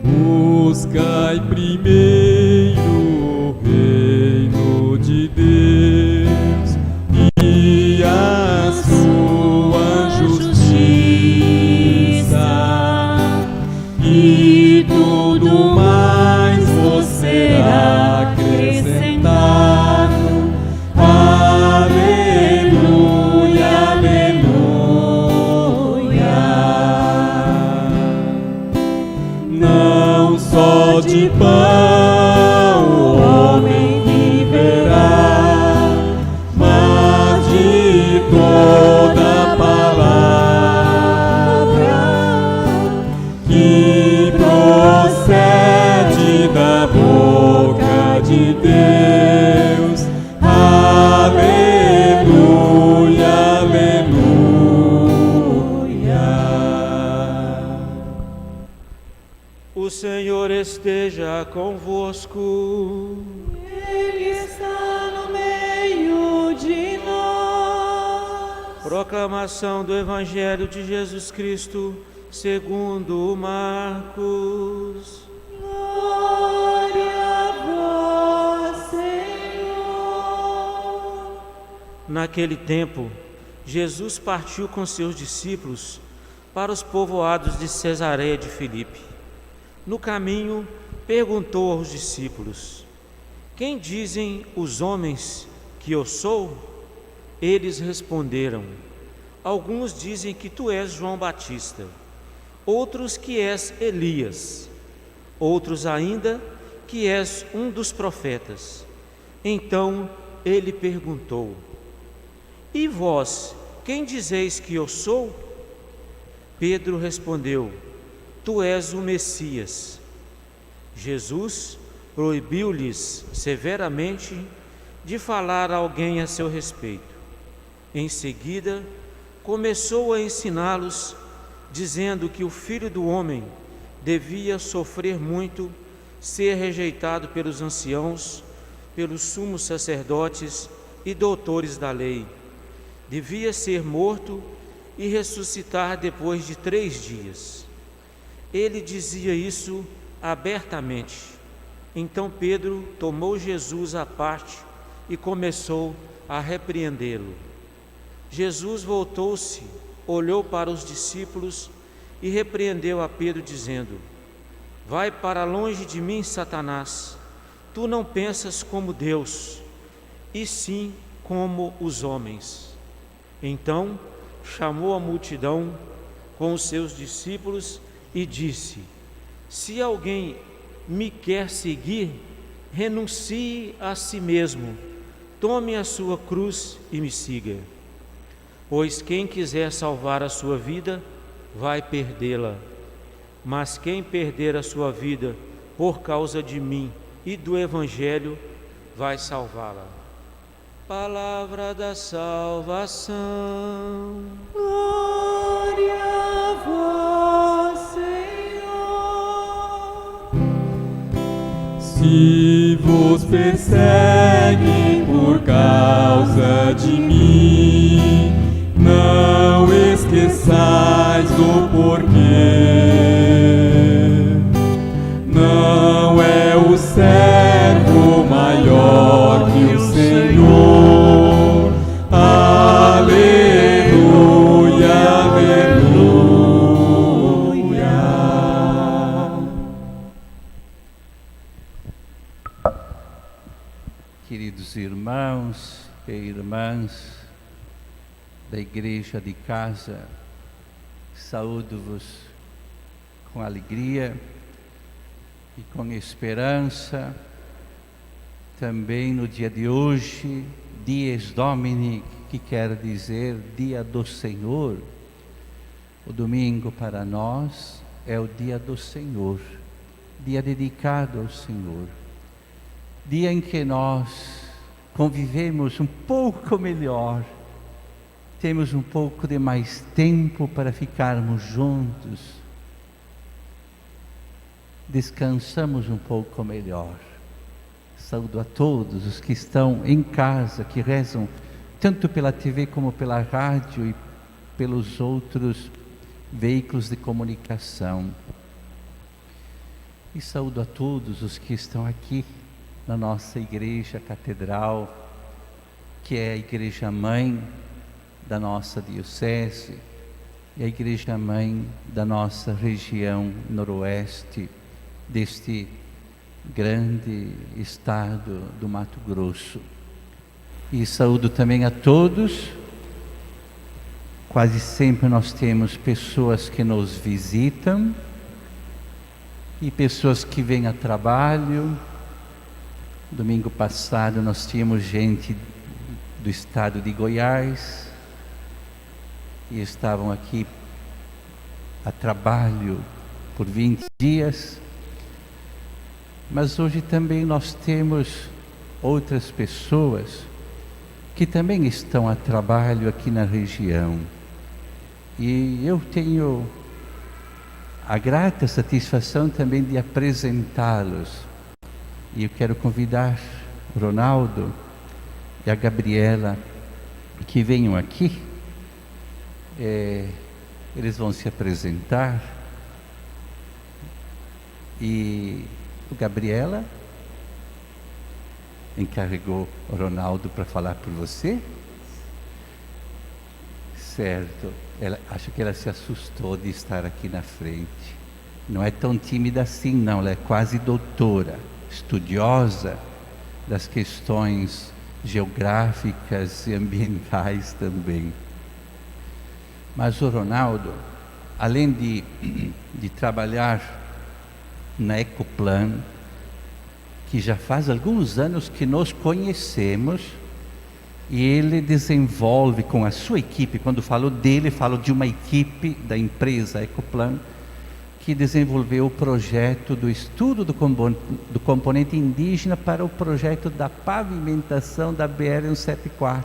Buscai primeiro o reino de Deus e a sua justiça, e tudo mais vos será acrescentado. Aleluia, aleluia. Não só de pão o homem viverá, mas de toda palavra que procede da boca de Deus. Aleluia, aleluia. O Senhor esteja convosco. Ele está no meio de nós. Proclamação do Evangelho de Jesus Cristo segundo Marcos. Glória a vós, Senhor. Naquele tempo, Jesus partiu com seus discípulos para os povoados de Cesareia de Filipe. No caminho, perguntou aos discípulos: quem dizem os homens que eu sou? Eles responderam: alguns dizem que tu és João Batista, outros que és Elias, outros ainda que és um dos profetas. Então ele perguntou: e vós, quem dizeis que eu sou? Pedro respondeu: tu és o Messias. Jesus proibiu-lhes severamente de falar a alguém a seu respeito. Em seguida, começou a ensiná-los, dizendo que o Filho do Homem devia sofrer muito, ser rejeitado pelos anciãos, pelos sumos sacerdotes e doutores da lei. Devia ser morto e ressuscitar depois de 3 dias. Ele dizia isso abertamente. Então Pedro tomou Jesus à parte e começou a repreendê-lo. Jesus voltou-se, olhou para os discípulos e repreendeu a Pedro, dizendo: vai para longe de mim, Satanás. Tu não pensas como Deus, e sim como os homens. Então chamou a multidão com os seus discípulos e disse: se alguém me quer seguir, renuncie a si mesmo, tome a sua cruz e me siga. Pois quem quiser salvar a sua vida, vai perdê-la. Mas quem perder a sua vida por causa de mim e do Evangelho, vai salvá-la. Palavra da salvação. Glória a vós, Senhor. Se vos perseguem por causa de mim, não esqueçais o porquê. Não é o servo maior que o Senhor. Aleluia, aleluia. Queridos irmãos e irmãs da Igreja de Casa, saúdo-vos com alegria e com esperança, também no dia de hoje, Dies Domini, que quer dizer Dia do Senhor. O domingo para nós é o dia do Senhor, dia dedicado ao Senhor, dia em que nós convivemos um pouco melhor, temos um pouco de mais tempo para ficarmos juntos, descansamos um pouco melhor. Saúdo a todos os que estão em casa, que rezam tanto pela TV como pela rádio e pelos outros veículos de comunicação. E saúdo a todos os que estão aqui na nossa igreja catedral, que é a igreja mãe da nossa diocese e a igreja mãe da nossa região noroeste deste grande estado do Mato Grosso. E saúdo também a todos. Quase sempre nós temos pessoas que nos visitam e pessoas que vêm a trabalho. Domingo passado nós tínhamos gente do estado de Goiás e estavam aqui a trabalho por 20 dias. Mas hoje também nós temos outras pessoas que também estão a trabalho aqui na região. E eu tenho a grata satisfação também de apresentá-los. E eu quero convidar o Ronaldo e a Gabriela que venham aqui. Eles vão se apresentar. E o Gabriela encarregou o Ronaldo para falar por você? Certo. Acho que ela se assustou de estar aqui na frente. Não é tão tímida assim, não. Ela é quase doutora, estudiosa das questões geográficas e ambientais também. Mas o Ronaldo, além de trabalhar na Ecoplan, que já faz alguns anos que nós conhecemos, e ele desenvolve com a sua equipe, quando falo dele, falo de uma equipe da empresa Ecoplan, que desenvolveu o projeto do estudo do componente indígena para o projeto da pavimentação da BR-174.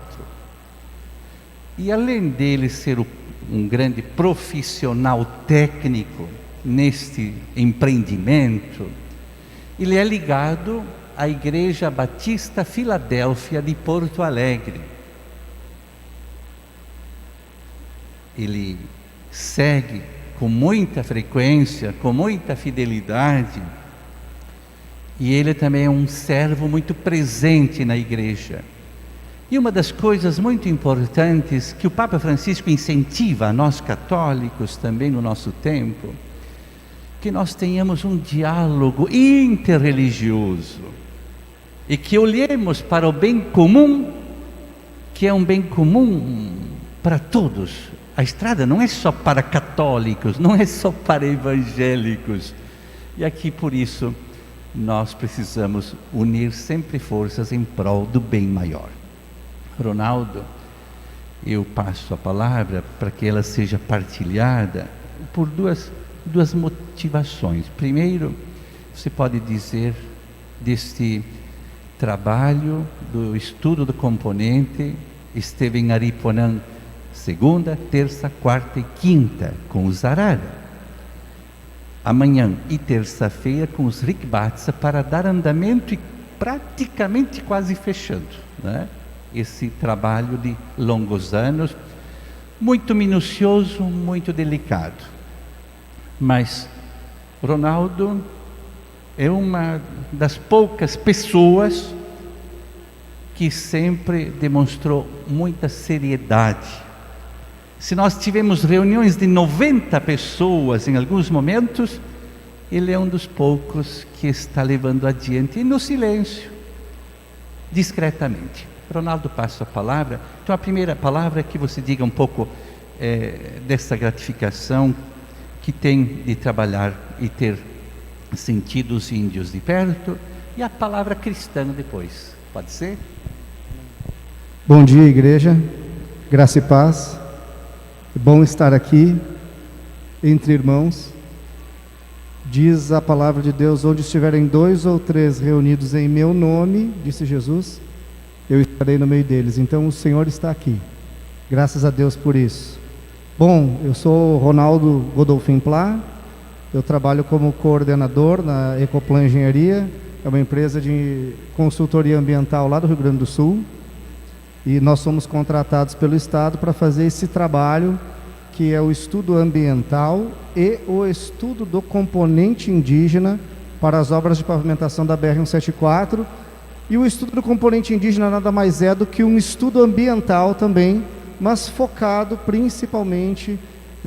E além dele ser um grande profissional técnico neste empreendimento, ele é ligado à Igreja Batista Filadélfia de Porto Alegre. Ele segue com muita frequência, com muita fidelidade, e ele também é um servo muito presente na igreja. E uma das coisas muito importantes que o Papa Francisco incentiva a nós católicos também no nosso tempo, que nós tenhamos um diálogo interreligioso e que olhemos para o bem comum, que é um bem comum para todos. A estrada não é só para católicos, não é só para evangélicos. E aqui, por isso, nós precisamos unir sempre forças em prol do bem maior. Ronaldo, eu passo a palavra para que ela seja partilhada por duas motivações. Primeiro, você pode dizer deste trabalho do estudo do componente. Esteve em Aripuanã segunda, terça, quarta e quinta com os Arara. Amanhã e terça-feira com os Rikbatsa, para dar andamento e praticamente quase fechando, né? Esse trabalho de longos anos, muito minucioso, muito delicado. Mas Ronaldo é uma das poucas pessoas que sempre demonstrou muita seriedade. Se nós tivemos reuniões de 90 pessoas em alguns momentos, ele é um dos poucos que está levando adiante, e no silêncio, discretamente. Ronaldo, passa a palavra. Então a primeira palavra é que você diga um pouco dessa gratificação que tem de trabalhar e ter sentido os índios de perto, e a palavra cristã depois, pode ser? Bom dia, igreja, graça e paz. É bom estar aqui entre irmãos. Diz a palavra de Deus: onde estiverem 2 ou 3 reunidos em meu nome, disse Jesus, eu estarei no meio deles. Então o Senhor está aqui, graças a Deus por isso. Bom, eu sou Ronaldo Godolfin Plá, eu trabalho como coordenador na Ecoplan Engenharia, é uma empresa de consultoria ambiental lá do Rio Grande do Sul, e nós somos contratados pelo Estado para fazer esse trabalho, que é o estudo ambiental e o estudo do componente indígena para as obras de pavimentação da BR-174. E o estudo do componente indígena nada mais é do que um estudo ambiental também, mas focado principalmente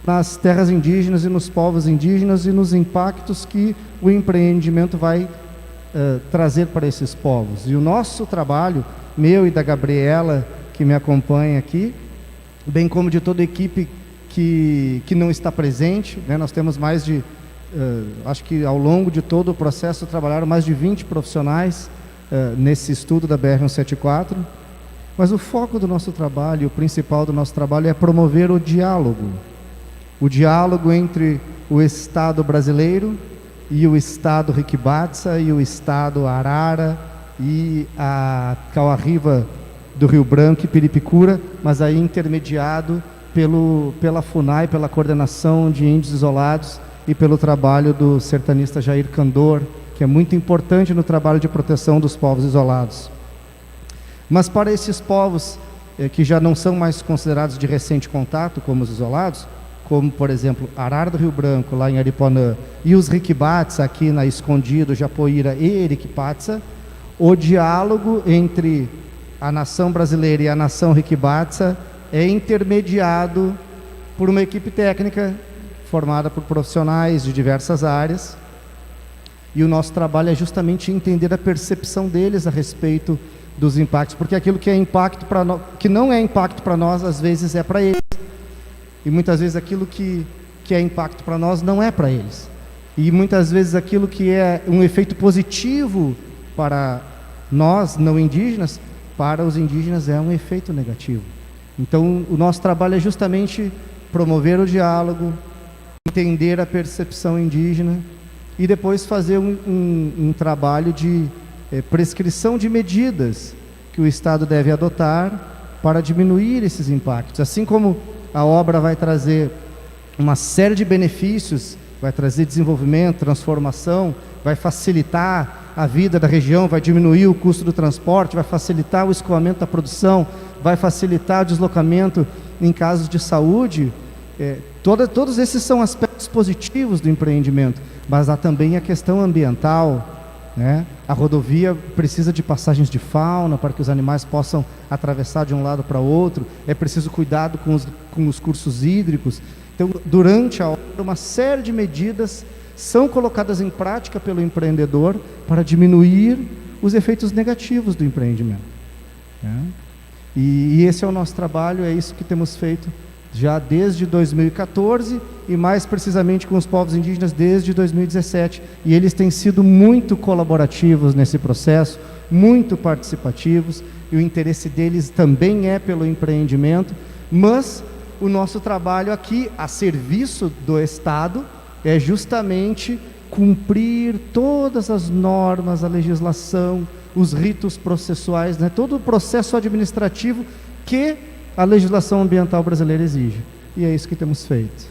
nas terras indígenas e nos povos indígenas e nos impactos que o empreendimento vai trazer para esses povos. E o nosso trabalho, meu e da Gabriela, que me acompanha aqui, bem como de toda a equipe que não está presente, né? Nós temos mais de, acho que ao longo de todo o processo trabalharam mais de 20 profissionais nesse estudo da BR-174, mas o foco do nosso trabalho, o principal do nosso trabalho é promover o diálogo entre o Estado brasileiro e o Estado Riquibatsa e o Estado Arara e a Cauarriva do Rio Branco e Piripicura, mas aí intermediado pela FUNAI, pela Coordenação de Índios Isolados e pelo trabalho do sertanista Jair Candor, que é muito importante no trabalho de proteção dos povos isolados. Mas para esses povos que já não são mais considerados de recente contato, como os isolados, como, por exemplo, Arara do Rio Branco, lá em Ariponã, e os Riquibatsa, aqui na Escondido, Japoíra e Eriquipatsa, o diálogo entre a nação brasileira e a nação Riquibatsa é intermediado por uma equipe técnica formada por profissionais de diversas áreas, e o nosso trabalho é justamente entender a percepção deles a respeito dos impactos, porque aquilo que é impacto para nós, que não é impacto para nós, às vezes é para eles, e muitas vezes aquilo que é impacto para nós não é para eles, e muitas vezes aquilo que é um efeito positivo para nós não indígenas, para os indígenas é um efeito negativo. Então o nosso trabalho é justamente promover o diálogo, entender a percepção indígena e depois fazer um trabalho de prescrição de medidas que o Estado deve adotar para diminuir esses impactos. Assim como a obra vai trazer uma série de benefícios, vai trazer desenvolvimento, transformação, vai facilitar a vida da região, vai diminuir o custo do transporte, vai facilitar o escoamento da produção, vai facilitar o deslocamento em casos de saúde. Todos esses são aspectos positivos do empreendimento, mas há também a questão ambiental, né? A rodovia precisa de passagens de fauna para que os animais possam atravessar de um lado para outro, é preciso cuidado com os cursos hídricos. Então, durante a obra, uma série de medidas são colocadas em prática pelo empreendedor para diminuir os efeitos negativos do empreendimento, né? E esse é o nosso trabalho, é isso que temos feito já desde 2014 e mais precisamente com os povos indígenas desde 2017, e eles têm sido muito colaborativos nesse processo, muito participativos, e o interesse deles também é pelo empreendimento, mas o nosso trabalho aqui a serviço do Estado é justamente cumprir todas as normas, a legislação, os ritos processuais, né? Todo o processo administrativo que a legislação ambiental brasileira exige. E é isso que temos feito.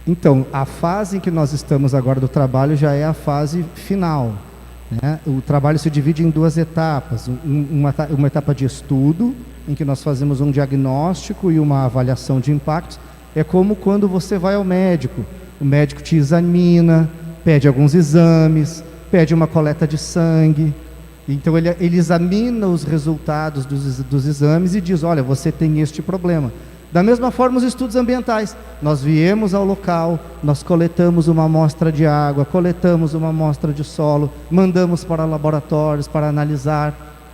Então, a fase em que nós estamos agora do trabalho já é a fase final, né? O trabalho se divide em duas etapas. Uma etapa de estudo, em que nós fazemos um diagnóstico e uma avaliação de impactos. É como quando você vai ao médico. O médico te examina, pede alguns exames, pede uma coleta de sangue. Então ele examina os resultados dos exames e diz: olha, você tem este problema. Da mesma forma, os estudos ambientais. Nós viemos ao local, nós coletamos uma amostra de água, coletamos uma amostra de solo, mandamos para laboratórios para analisar,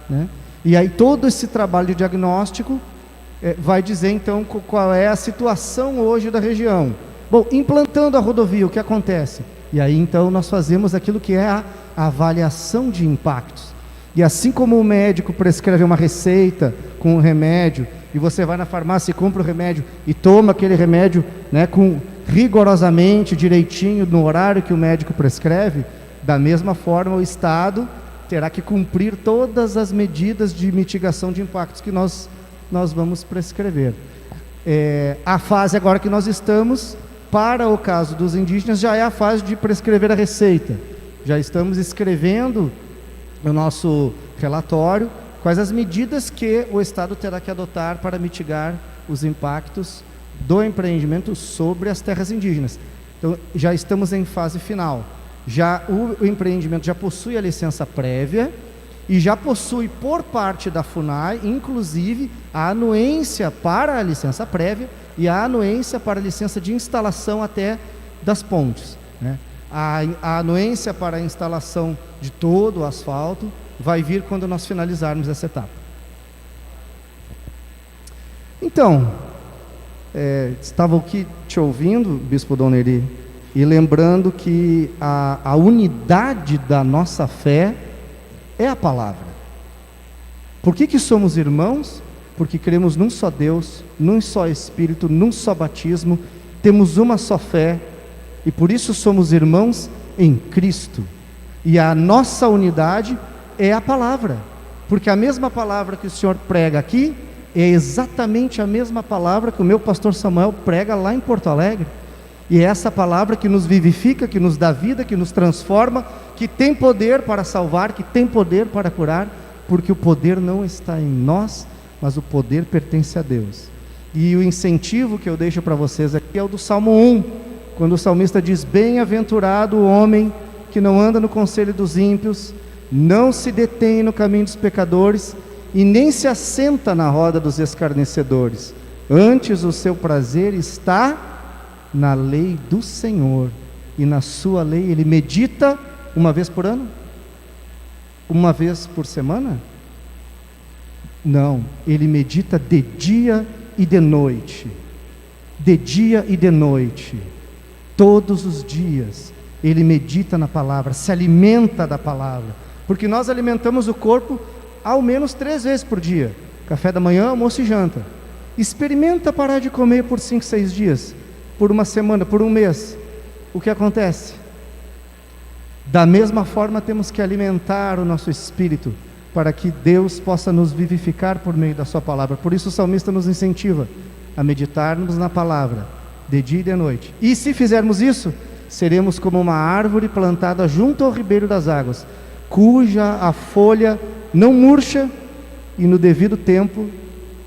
né? E aí todo esse trabalho de diagnóstico vai dizer então qual é a situação hoje da região. Bom, implantando a rodovia, o que acontece? E aí então nós fazemos aquilo que é a avaliação de impactos. E assim como o médico prescreve uma receita com um remédio, e você vai na farmácia e compra o remédio e toma aquele remédio, né, rigorosamente, direitinho, no horário que o médico prescreve, da mesma forma o Estado terá que cumprir todas as medidas de mitigação de impactos que nós vamos prescrever. A fase agora que nós estamos, para o caso dos indígenas, já é a fase de prescrever a receita. Já estamos escrevendo o nosso relatório Quais as medidas que o Estado terá que adotar para mitigar os impactos do empreendimento sobre as terras indígenas? Então, já estamos em fase final. Já o empreendimento já possui a licença prévia e já possui por parte da FUNAI, inclusive, a anuência para a licença prévia e a anuência para a licença de instalação até das pontes, né? A anuência para a instalação de todo o asfalto vai vir quando nós finalizarmos essa etapa. Então, estava aqui te ouvindo, Bispo Dom Neri, e lembrando que a unidade da nossa fé é a palavra. Por que somos irmãos? Porque cremos num só Deus, num só Espírito, num só batismo, temos uma só fé, e por isso somos irmãos em Cristo. E a nossa unidade é a palavra, porque a mesma palavra que o Senhor prega aqui é exatamente a mesma palavra que o meu pastor Samuel prega lá em Porto Alegre. E é essa palavra que nos vivifica, que nos dá vida, que nos transforma, que tem poder para salvar, que tem poder para curar, porque o poder não está em nós, mas o poder pertence a Deus. E o incentivo que eu deixo para vocês aqui é o do Salmo 1, quando o salmista diz: bem-aventurado o homem que não anda no conselho dos ímpios, não se detém no caminho dos pecadores e nem se assenta na roda dos escarnecedores. Antes o seu prazer está na lei do Senhor, e na sua lei ele medita uma vez por ano? Uma vez por semana? Não, ele medita de dia e de noite. De dia e de noite. Todos os dias ele medita na palavra, se alimenta da palavra, porque nós alimentamos o corpo ao menos 3 vezes por dia: café da manhã, almoço e janta. Experimenta parar de comer por 5, 6 dias, por uma semana, por um mês. O que acontece? Da mesma forma temos que alimentar o nosso espírito, para que Deus possa nos vivificar por meio da sua palavra. Por isso o salmista nos incentiva a meditarmos na palavra, de dia e de noite. E se fizermos isso, seremos como uma árvore plantada junto ao ribeiro das águas, cuja a folha não murcha e no devido tempo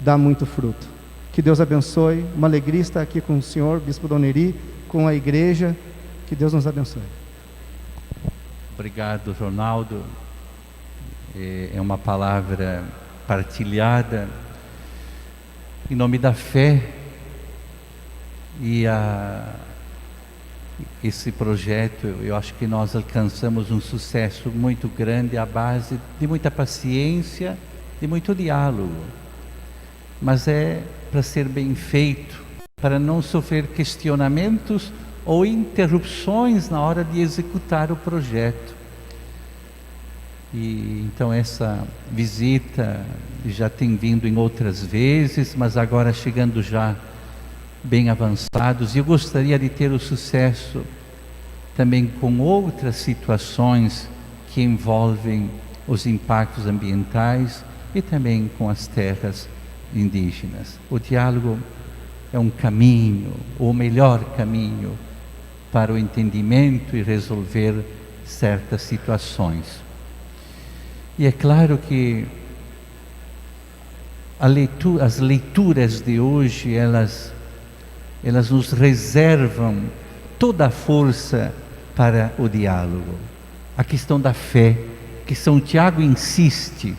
dá muito fruto. Que Deus abençoe. Uma alegria estar aqui com o senhor, Bispo Dom Neri, com a igreja. Que Deus nos abençoe. Obrigado, Ronaldo. É uma palavra partilhada em nome da fé, e esse projeto, eu acho que nós alcançamos um sucesso muito grande à base de muita paciência, de muito diálogo, mas é para ser bem feito, para não sofrer questionamentos ou interrupções na hora de executar o projeto. E então essa visita já tem vindo em outras vezes, mas agora chegando já bem avançados. E eu gostaria de ter o sucesso também com outras situações que envolvem os impactos ambientais e também com as terras indígenas. O diálogo é um caminho, o melhor caminho para o entendimento e resolver certas situações. E é claro que as leituras de hoje, elas nos reservam toda a força para o diálogo. A questão da fé, que São Tiago insiste.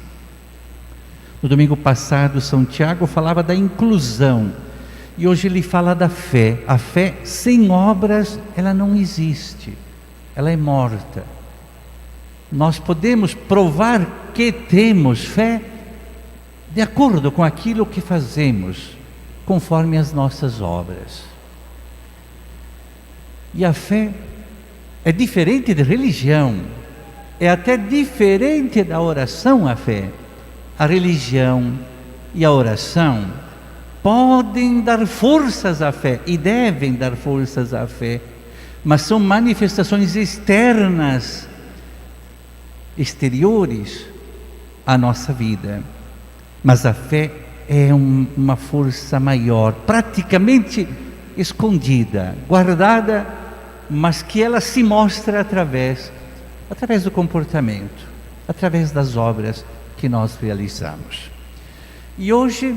No domingo passado, São Tiago falava da inclusão, e hoje ele fala da fé. A fé sem obras, ela não existe, ela é morta. Nós podemos provar que temos fé de acordo com aquilo que fazemos, conforme as nossas obras. E a fé é diferente de religião, é até diferente da oração. A fé, a religião e a oração podem dar forças à fé e devem dar forças à fé, mas são manifestações externas, exteriores à nossa vida. Mas a fé é uma força maior, praticamente escondida, guardada, mas que ela se mostra através do comportamento, através das obras que nós realizamos. E hoje,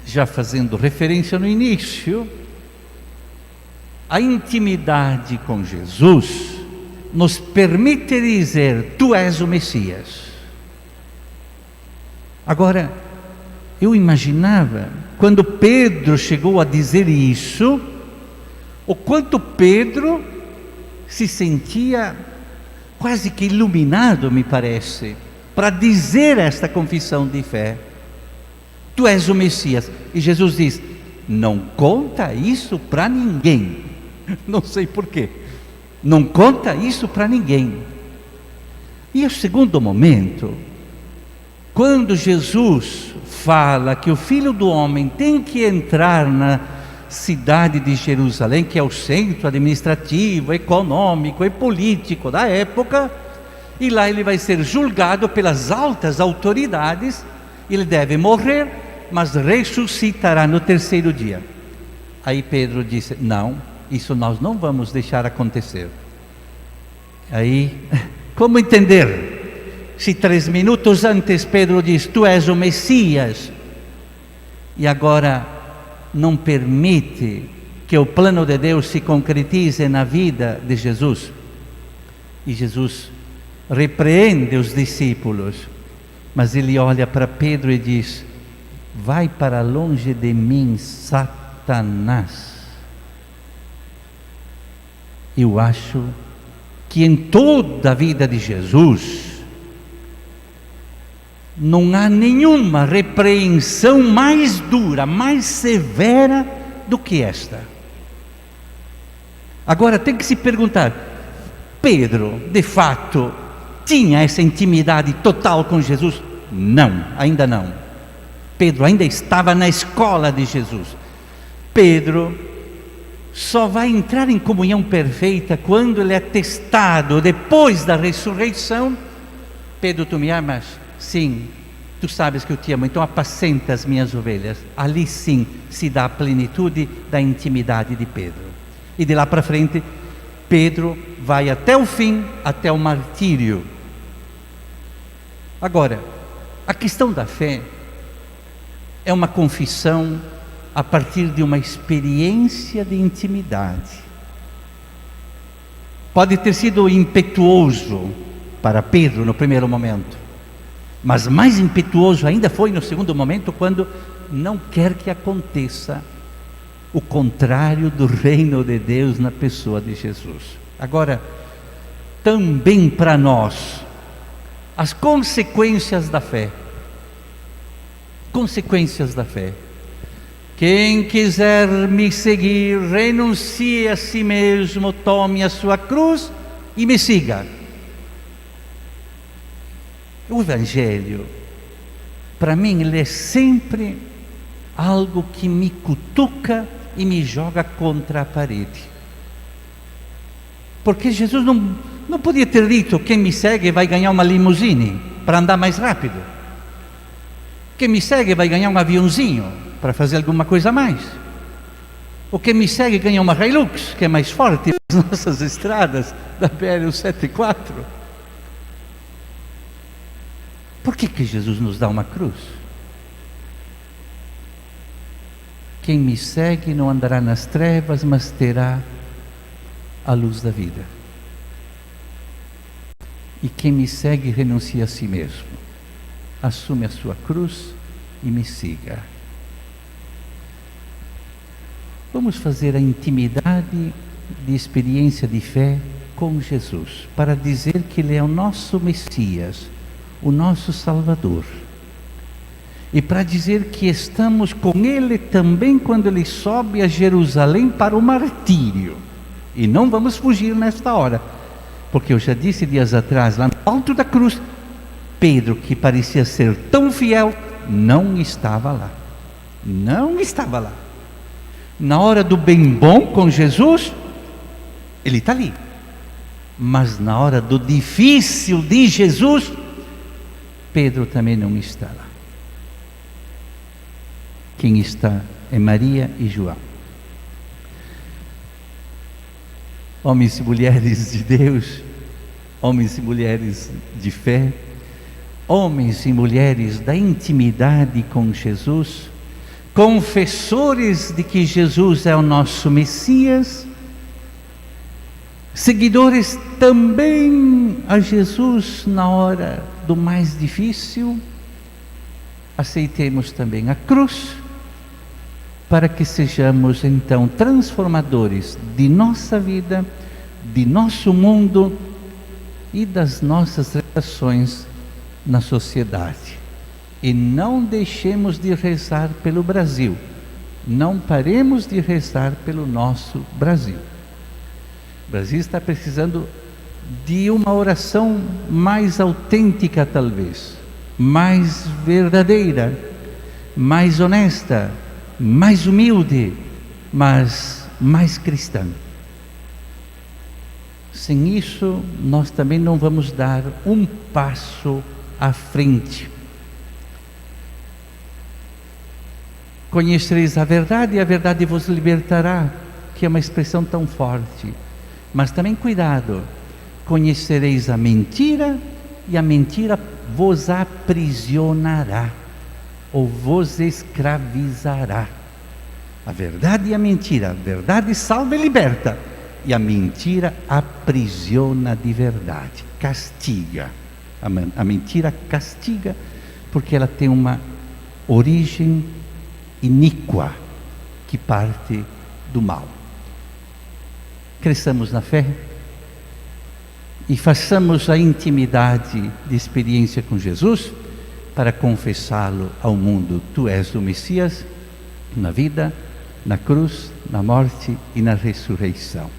já fazendo referência no início, a intimidade com Jesus nos permite dizer: Tu és o Messias. Agora, eu imaginava, quando Pedro chegou a dizer isso, o quanto Pedro se sentia quase que iluminado, me parece, para dizer esta confissão de fé: Tu és o Messias. E Jesus diz: Não conta isso para ninguém. Não sei porquê. Não conta isso para ninguém. E o segundo momento, quando Jesus fala que o Filho do Homem tem que entrar na cidade de Jerusalém, que é o centro administrativo, econômico e político da época, e lá ele vai ser julgado pelas altas autoridades, ele deve morrer, mas ressuscitará no terceiro dia. Aí Pedro disse: Não, isso nós não vamos deixar acontecer. Aí, como entender? Se 3 minutos antes Pedro diz: Tu és o Messias, e agora não permite que o plano de Deus se concretize na vida de Jesus. E Jesus repreende os discípulos, mas ele olha para Pedro e diz: Vai para longe de mim, Satanás. Eu acho que em toda a vida de Jesus não há nenhuma repreensão mais dura, mais severa do que esta. Agora tem que se perguntar: Pedro, de fato, tinha essa intimidade total com Jesus? Não, ainda não. Pedro ainda estava na escola de Jesus. Pedro só vai entrar em comunhão perfeita quando ele é testado depois da ressurreição. Pedro, tu me amas? Sim, tu sabes que eu te amo, então apacenta as minhas ovelhas. Ali sim se dá a plenitude da intimidade de Pedro. E de lá para frente, Pedro vai até o fim, até o martírio. Agora, a questão da fé é uma confissão a partir de uma experiência de intimidade. Pode ter sido impetuoso para Pedro no primeiro momento, mas mais impetuoso ainda foi no segundo momento, quando não quer que aconteça o contrário do reino de Deus na pessoa de Jesus. Agora, também para nós, as consequências da fé. Consequências da fé. Quem quiser me seguir, renuncie a si mesmo, tome a sua cruz e me siga. O Evangelho, para mim, ele é sempre algo que me cutuca e me joga contra a parede. Porque Jesus não podia ter dito: quem me segue vai ganhar uma limusine para andar mais rápido. Quem me segue vai ganhar um aviãozinho para fazer alguma coisa a mais. O que me segue ganha uma Hilux, que é mais forte nas nossas estradas da BR-174. Por que Jesus nos dá uma cruz? Quem me segue não andará nas trevas, mas terá a luz da vida. E quem me segue renuncia a si mesmo, assume a sua cruz e me siga. Vamos fazer a intimidade de experiência de fé com Jesus, para dizer que Ele é o nosso Messias, o nosso Salvador. E para dizer que estamos com Ele também quando Ele sobe a Jerusalém para o martírio. E não vamos fugir nesta hora, porque eu já disse dias atrás, lá no alto da cruz, Pedro, que parecia ser tão fiel, não estava lá. Não estava lá. Na hora do bem bom com Jesus, ele está ali. Mas na hora do difícil de Jesus, Pedro também não está lá. Quem está é Maria e João. Homens e mulheres de Deus, homens e mulheres de fé, homens e mulheres da intimidade com Jesus, confessores de que Jesus é o nosso Messias, seguidores também a Jesus na hora do mais difícil. Aceitemos também a cruz, para que sejamos então transformadores de nossa vida, de nosso mundo e das nossas relações na sociedade. E não deixemos de rezar pelo Brasil, não paremos de rezar pelo nosso Brasil. O Brasil está precisando de uma oração mais autêntica, talvez, mais verdadeira, mais honesta, mais humilde, mas mais cristã. Sem isso, nós também não vamos dar um passo à frente. Conhecereis a verdade e a verdade vos libertará, que é uma expressão tão forte. Mas também cuidado, conhecereis a mentira e a mentira vos aprisionará ou vos escravizará. A verdade e a mentira, a verdade salva e liberta, e a mentira aprisiona de verdade, castiga. A mentira castiga porque ela tem uma origem iníqua que parte do mal. Cresçamos na fé e façamos a intimidade de experiência com Jesus para confessá-lo ao mundo. Tu és o Messias na vida, na cruz, na morte e na ressurreição.